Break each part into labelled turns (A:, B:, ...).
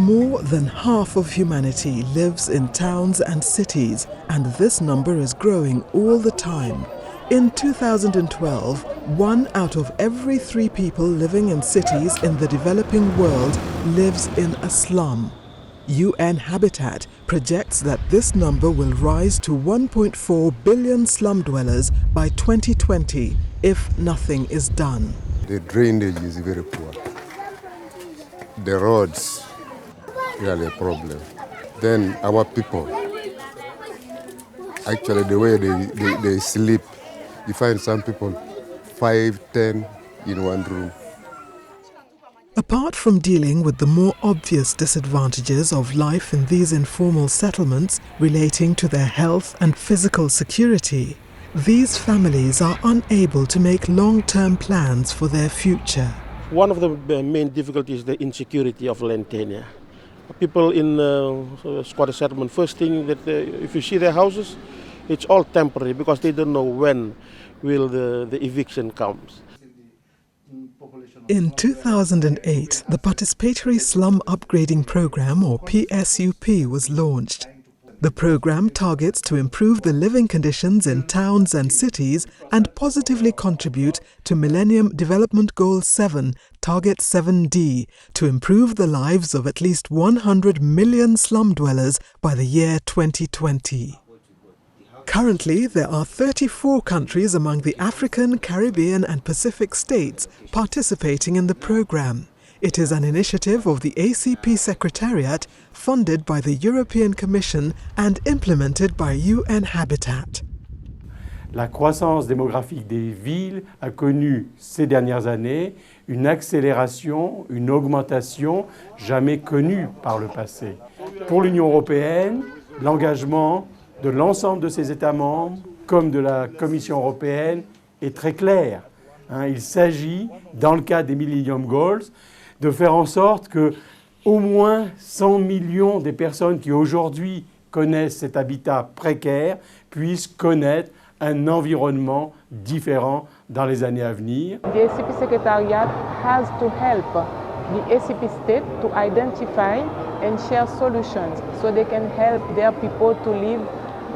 A: More than half of humanity lives in towns and cities, and this number is growing all the time. In 2012, 1 out of every 3 people living in cities in the developing world lives in a slum. UN Habitat projects that this number will rise to 1.4 billion slum dwellers by 2020 if nothing is done.
B: The drainage is very poor. The roads, really a problem. Then our people, actually the way they sleep, you find some people 5, 10 in one room.
A: Apart from dealing with the more obvious disadvantages of life in these informal settlements relating to their health and physical security, these families are unable to make long-term plans for their future.
C: One of the main difficulties is the insecurity of land tenure. People in squatter settlement, first thing that if you see their houses, it's all temporary because they don't know when will the eviction comes.
A: In 2008, the Participatory Slum Upgrading Program, or PSUP, was launched. The program targets to improve the living conditions in towns and cities and positively contribute to Millennium Development Goal 7, Target 7D, to improve the lives of at least 100 million slum dwellers by the year 2020. Currently, there are 34 countries among the African, Caribbean and Pacific states participating in the program. It is an initiative of the ACP Secretariat, funded by the European Commission and implemented by UN Habitat.
D: La croissance démographique des villes a connu ces dernières années une accélération, une augmentation jamais connue par le passé. Pour l'Union européenne, l'engagement de l'ensemble de ses États membres, comme de la Commission européenne, est très clair. Il s'agit, dans le cadre des Millennium Goals, de faire en sorte que au moins 100 millions des personnes qui aujourd'hui connaissent cet habitat précaire puissent connaître un environnement différent dans les années à venir.
E: The ACP Secretariat has to help the ACP state to identify and share solutions so they can help their people to live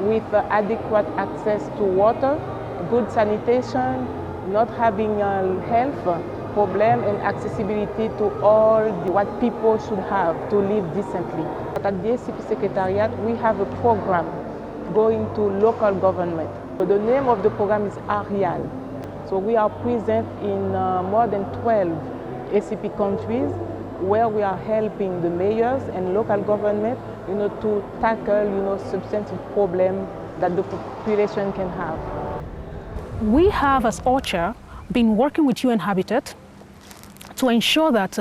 E: with adequate access to water, good sanitation, not having health problem and accessibility to all what people should have to live decently. But at the ACP Secretariat, we have a program going to local government. The name of the program is Arial. So we are present in more than 12 ACP countries where we are helping the mayors and local government, to tackle, substantive problems that the population can have.
F: We have, as OCHA, been working with UN Habitat to ensure that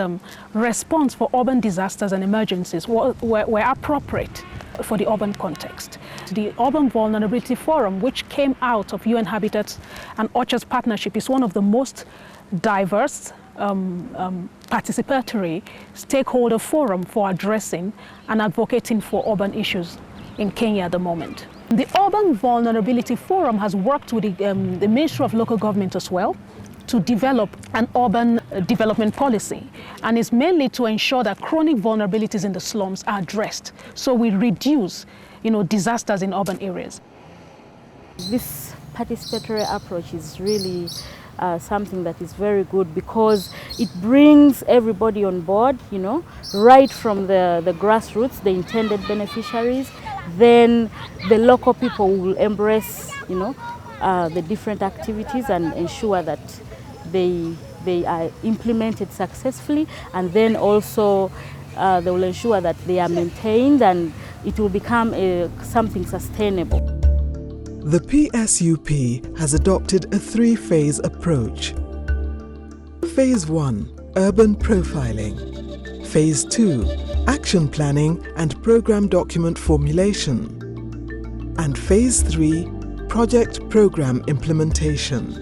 F: response for urban disasters and emergencies were appropriate for the urban context. The Urban Vulnerability Forum, which came out of UN Habitat and OCHA's partnership, is one of the most diverse participatory stakeholder forum for addressing and advocating for urban issues in Kenya at the moment. The Urban Vulnerability Forum has worked with the Ministry of Local Government as well to develop an urban development policy, and is mainly to ensure that chronic vulnerabilities in the slums are addressed, so we reduce disasters in urban areas.
G: This participatory approach is really something that is very good because it brings everybody on board, right from the grassroots, the intended beneficiaries. Then the local people will embrace, the different activities and ensure that they are implemented successfully, and then also they will ensure that they are maintained and it will become something sustainable.
A: The PSUP has adopted a 3-phase approach. Phase 1, urban profiling. Phase 2, action planning and program document formulation. And Phase 3, project program implementation.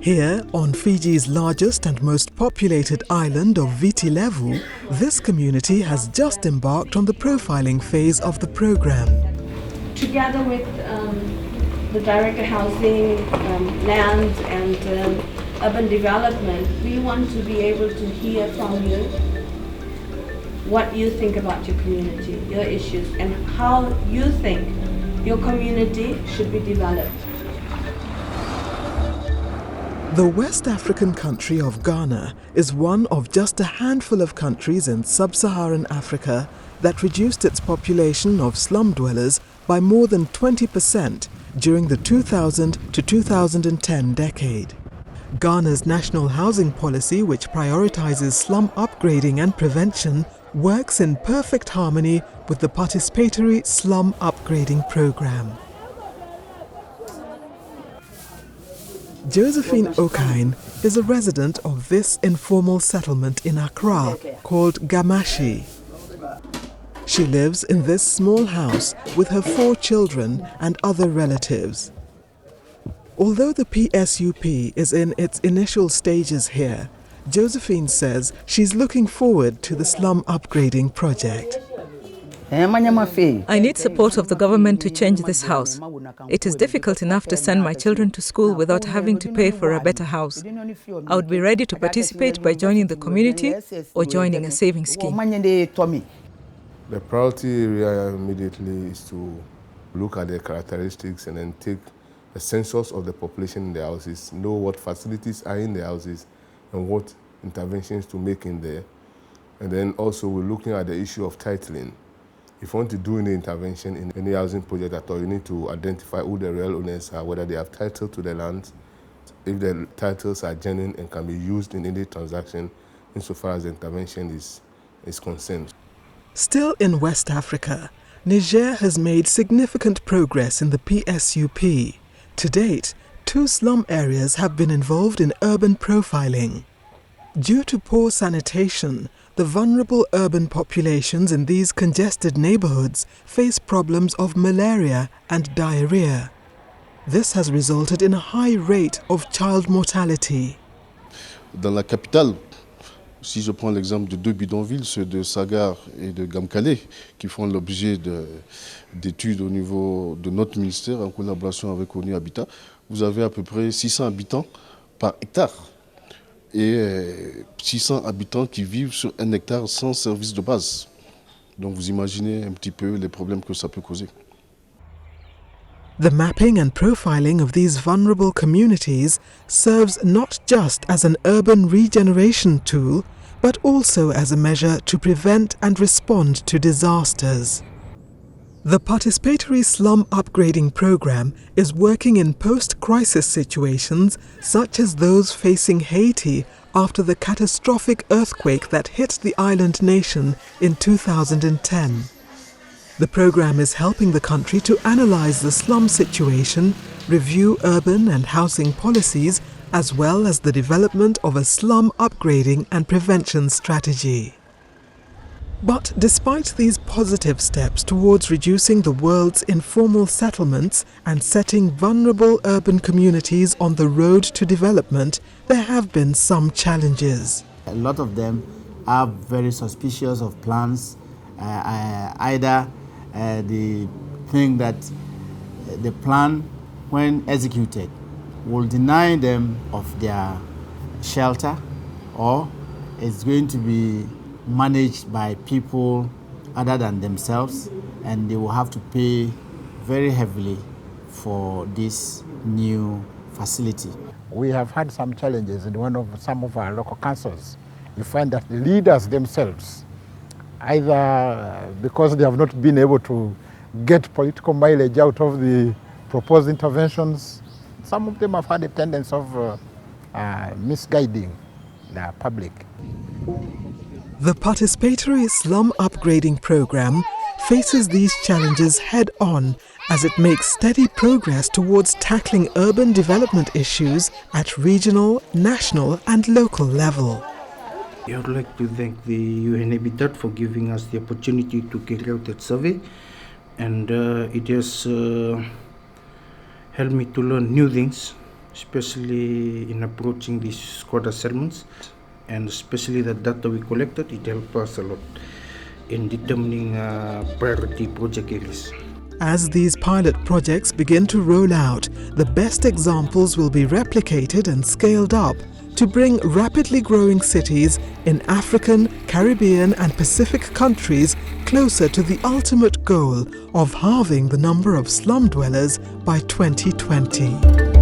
A: Here, on Fiji's largest and most populated island of Viti Levu, this community has just embarked on the profiling phase of the program.
H: Together with the Director of Housing, Land and Urban Development, we want to be able to hear from you what you think about your community, your issues, and how you think your community should be developed.
A: The West African country of Ghana is one of just a handful of countries in sub-Saharan Africa that reduced its population of slum dwellers by more than 20% during the 2000 to 2010 decade. Ghana's national housing policy, which prioritizes slum upgrading and prevention, works in perfect harmony with the participatory slum upgrading program. Josephine Okain is a resident of this informal settlement in Accra called Gamashi. She lives in this small house with her 4 children and other relatives. Although the PSUP is in its initial stages here, Josephine says she's looking forward to the slum upgrading project.
I: I need support of the government to change this house. It is difficult enough to send my children to school without having to pay for a better house. I would be ready to participate by joining the community or joining a saving scheme.
B: The priority area immediately is to look at the characteristics and then take a census of the population in the houses, know what facilities are in the houses and what interventions to make in there. And then also we're looking at the issue of titling. If you want to do any intervention in any housing project at all, you need to identify who the real owners are, whether they have title to the land, if the titles are genuine and can be used in any transaction insofar as the intervention is concerned.
A: Still in West Africa, Niger has made significant progress in the PSUP. To date, 2 slum areas have been involved in urban profiling. Due to poor sanitation, the vulnerable urban populations in these congested neighborhoods face problems of malaria and diarrhea. This has resulted in a high rate of child mortality.
J: Dans la capitale, si je prends l'exemple de 2 bidonvilles, ceux de Sagar et de Gamkale, qui font l'objet d'études au niveau de notre ministère en collaboration avec ONU Habitat, vous avez à peu près 600 habitants par hectare. Et 600 habitants qui vivent sur 1 hectare sans service de base. Donc vous imaginez un petit peu les problèmes que ça peut causer.
A: The mapping and profiling of these vulnerable communities serves not just as an urban regeneration tool, but also as a measure to prevent and respond to disasters. The participatory slum upgrading program is working in post-crisis situations such as those facing Haiti after the catastrophic earthquake that hit the island nation in 2010. The program is helping the country to analyze the slum situation, review urban and housing policies, as well as the development of a slum upgrading and prevention strategy. But despite these positive steps towards reducing the world's informal settlements and setting vulnerable urban communities on the road to development, there have been some challenges.
K: A lot of them are very suspicious of plans. Either they think that the plan, when executed, will deny them of their shelter, or it's going to be managed by people other than themselves, and they will have to pay very heavily for this new facility.
L: We have had some challenges in some of our local councils. You find that the leaders themselves, either because they have not been able to get political mileage out of the proposed interventions, some of them have had a tendency of misguiding the public.
A: The participatory slum upgrading program faces these challenges head-on as it makes steady progress towards tackling urban development issues at regional, national and local level.
M: I would like to thank the UN Habitat for giving us the opportunity to carry out that survey, and it has helped me to learn new things, especially in approaching these squatter settlements. And especially the data we collected, it helped us a lot in determining priority project areas.
A: As these pilot projects begin to roll out, the best examples will be replicated and scaled up to bring rapidly growing cities in African, Caribbean and Pacific countries closer to the ultimate goal of halving the number of slum dwellers by 2020.